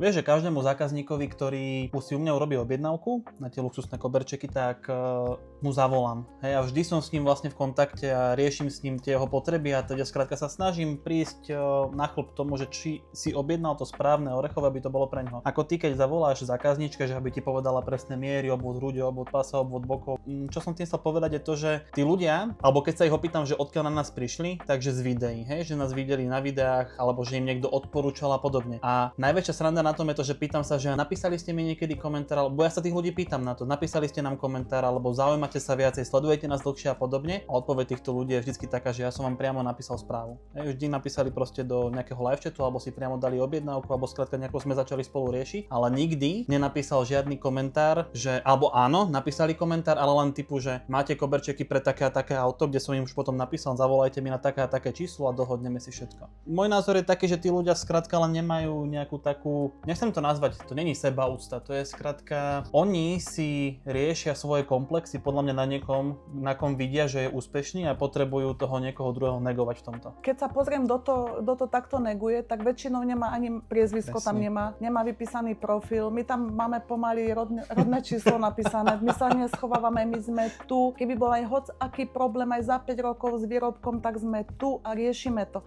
Vieš, že každému zákazníkovi, ktorý si u mňa urobí objednávku na tie luxusné koberčeky, tak mu zavolám. Hej, a vždy som s ním vlastne v kontakte a riešim s ním tie jeho potreby a teda skrátka sa snažím prísť na chlop tomu, že či si objednal to správne orechové, aby to bolo pre ňoho. Ako ty, keď zavoláš zákazníčke, že aby ti povedala presné miery, obvod hrude, obvod pasa, obvod bokov. Čo som tým chcel povedať je to, že tí ľudia, alebo keď sa ich opýtam, že odkiaľ na nás prišli, takže z videí, hej, že nás videli na videách, alebo že im niekto odporúčal a podobne. A najväčšia sranda na tom je to, že pýtam sa, že napísali ste mi niekedy komentár, alebo ja sa tých ľudí pýtam na to, napísali ste nám komentár, alebo zaujímate sa viacej, sledujete nás dlhšie a podobne. A odpoveď týchto ľudí je vždycky taká, že ja som vám priamo napísal správu. Hej, vždy napísali proste do nejakého live chatu, alebo si priamo dali objednávku, alebo skrátka nejako sme začali spolu riešiť, ale nikdy nenapísal žiadny komentár, že alebo áno, napísali komentár, ale len typu, že máte koberčeky pre také a také auto, kde som im už potom napísal, zavolajte mi na také a také číslo a dohodneme si všetko. Môj názor je taký, že tí ľudia skrátka len nemajú nejakú takú, nechcem to nazvať, to není sebaúcta, to je skrátka, oni si riešia svoje komplexy podľa mňa na niekom, na kom vidia, že je úspešný a potrebujú toho niekoho druhého negovať v tomto. Keď sa pozriem, kto to takto neguje, tak väčšinou nemá ani priezvisko, tam nemá vypísaný profil. My tam máme pomaly rodné číslo napísané. My sa neschovávame, my sme tu. Keby bol aj hoc aký problém aj za 5 rokov s výrobkom, tak sme tu a riešime to.